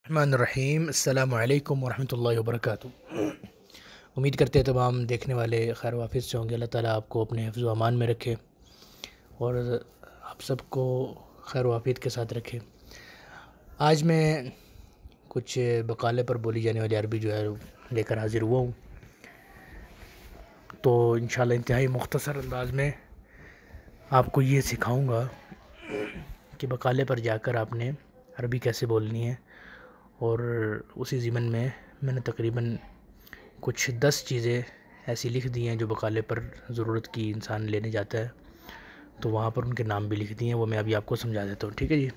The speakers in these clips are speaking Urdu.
الرحمن الرحیم السلام علیکم ورحمۃ اللہ وبرکاتہ۔ امید کرتے ہیں تمام دیکھنے والے خیر و عافیت سے ہوں گے۔ اللہ تعالیٰ آپ کو اپنے حفظ و امان میں رکھے اور آپ سب کو خیر و عافیت کے ساتھ رکھے۔ آج میں کچھ بقالے پر بولی جانے والی عربی جو ہے لے کر حاضر ہوا ہوں، تو انشاءاللہ انتہائی مختصر انداز میں آپ کو یہ سکھاؤں گا کہ بقالے پر جا کر آپ نے عربی کیسے بولنی ہے، اور اسی ضمن میں نے تقریباً کچھ 10 چیزیں ایسی لکھ دی ہیں جو بقالے پر ضرورت کی انسان لینے جاتا ہے، تو وہاں پر ان کے نام بھی لکھ دیے ہیں، وہ میں ابھی آپ کو سمجھا دیتا ہوں، ٹھیک ہے جی۔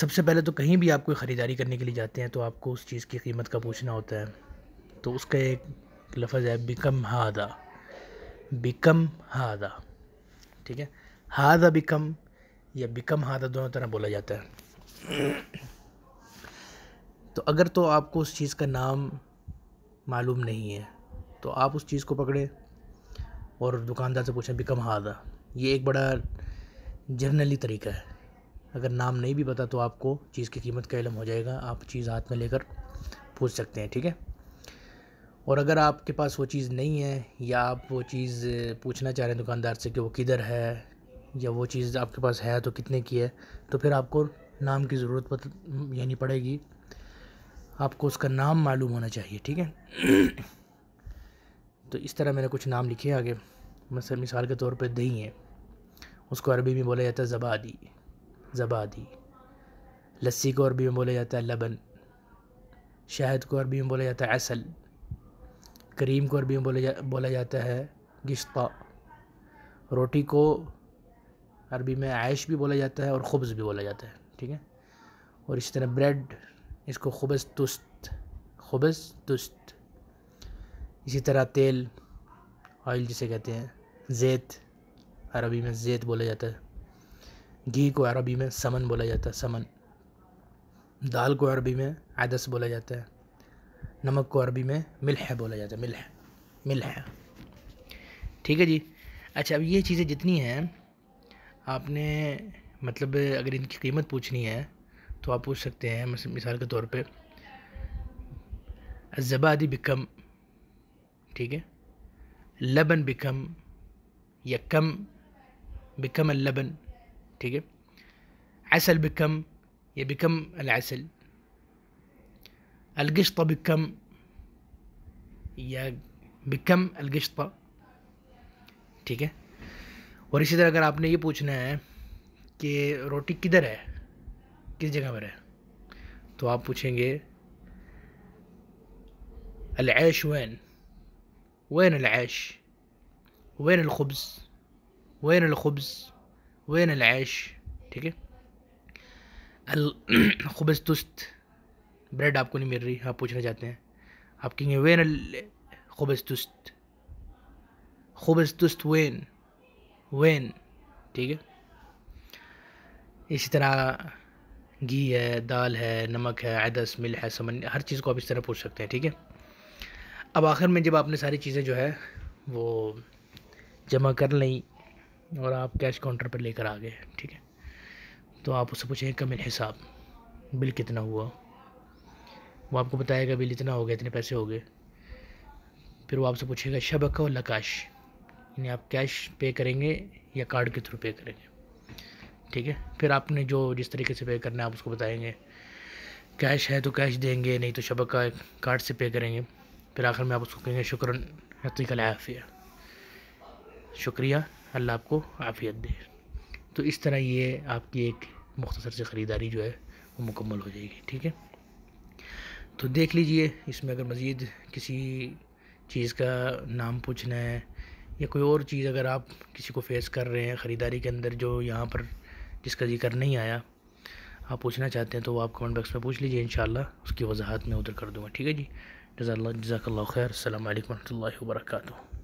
سب سے پہلے تو کہیں بھی آپ کوئی خریداری کرنے کے لیے جاتے ہیں تو آپ کو اس چیز کی قیمت کا پوچھنا ہوتا ہے، تو اس کا ایک لفظ ہے بکم ہادا، بکم ہادا، ٹھیک ہے۔ ہادا بکم یا بکم ہادا دونوں طرح بولا جاتا ہے۔ تو اگر تو آپ کو اس چیز کا نام معلوم نہیں ہے تو آپ اس چیز کو پکڑیں اور دکاندار سے پوچھیں بکم ہادا۔ یہ ایک بڑا جرنلی طریقہ ہے، اگر نام نہیں بھی پتا تو آپ کو چیز کی قیمت کا علم ہو جائے گا، آپ چیز ہاتھ میں لے کر پوچھ سکتے ہیں، ٹھیک ہے۔ اور اگر آپ کے پاس وہ چیز نہیں ہے یا آپ وہ چیز پوچھنا چاہ رہے ہیں دکاندار سے کہ وہ کدھر ہے، یا وہ چیز آپ کے پاس ہے تو کتنے کی ہے، تو پھر آپ کو نام کی ضرورت یعنی پڑے گی، آپ کو اس کا نام معلوم ہونا چاہیے، ٹھیک ہے۔ تو اس طرح میں نے کچھ نام لکھے آگے، مثال کے طور پہ دہی ہے، اس کو عربی میں بولا جاتا ہے زبادی، زبادی۔ لسی کو عربی میں بولا جاتا ہے لبن، شہد کو عربی میں بولا جاتا ہے عسل، کریم کو عربی میں بولا جاتا ہے گشطہ، روٹی کو عربی میں عیش بھی بولا جاتا ہے اور خبز بھی بولا جاتا ہے، ٹھیک ہے۔ اور اسی طرح بریڈ، اس کو خبز تست، خبز تست۔ اسی طرح تیل، آئل جسے کہتے ہیں، زیت عربی میں زیت بولا جاتا ہے، گھی کو عربی میں سمن بولا جاتا ہے، سمن۔ دال کو عربی میں عدس بولا جاتا ہے، نمک کو عربی میں ملح بولا جاتا ہے، ملح، ملح، ٹھیک ہے جی۔ اچھا، اب یہ چیزیں جتنی ہیں آپ نے مطلب اگر ان کی قیمت پوچھنی ہے تو آپ پوچھ سکتے ہیں، مثال کے طور پہ الزبادی بکم، ٹھیک ہے، لبن بکم یا کم، بکم اللبن، ٹھیک ہے، عسل بکم یا بکم العسل، القشطة بکم یا بکم القشطة، ٹھیک ہے۔ اور اسی طرح اگر آپ نے یہ پوچھنا ہے کہ روٹی کدھر ہے، کس جگہ پر ہے، تو آپ پوچھیں گے العيش وين، وين العيش، وين الخبز، وين الخبز، وين العيش، ٹھیک ہے۔ الخبز تست، بریڈ آپ کو نہیں مل رہی، آپ پوچھنا چاہتے ہیں، آپ کہیں گے وين الخبز تست، خبز تست وين، وين، ٹھیک ہے۔ اسی طرح گھی ہے، دال ہے، نمک ہے، عدس، ملح ہے، سمن، ہر چیز کو آپ اس طرح پوچھ سکتے ہیں، ٹھیک ہے۔ اب آخر میں جب آپ نے ساری چیزیں جو ہے وہ جمع کر لیں اور آپ کیش کاؤنٹر پر لے کر آ گئے، ٹھیک ہے، تو آپ اس سے پوچھیں کم الحساب، بل کتنا ہوا، وہ آپ کو بتائے گا بل اتنا ہو گیا، اتنے پیسے ہو گئے۔ پھر وہ آپ سے پوچھے گا شبکہ ولا کیش، یعنی آپ کیش پے کریں گے یا کارڈ کے تھرو پے کریں گے، ٹھیک ہے۔ پھر آپ نے جو جس طریقے سے پے کرنا ہے آپ اس کو بتائیں گے، کیش ہے تو کیش دیں گے، نہیں تو شبکہ کارڈ سے پے کریں گے۔ پھر آخر میں آپ اس کو کہیں گے شکراً یعطیک العافیہ، شکریہ، اللہ آپ کو عافیت دے۔ تو اس طرح یہ آپ کی ایک مختصر سی خریداری جو ہے وہ مکمل ہو جائے گی، ٹھیک ہے۔ تو دیکھ لیجئے، اس میں اگر مزید کسی چیز کا نام پوچھنا ہے یا کوئی اور چیز اگر آپ کسی کو فیس کر رہے ہیں خریداری کے اندر جو یہاں پر جس کا ذکر نہیں آیا، آپ پوچھنا چاہتے ہیں تو وہ آپ کمنٹ باکس میں پوچھ لیجئے، انشاءاللہ اس کی وضاحت میں ادھر کر دوں گا، ٹھیک ہے جی۔ جزاک اللہ خیر، السلام علیکم ورحمۃ اللہ وبرکاتہ۔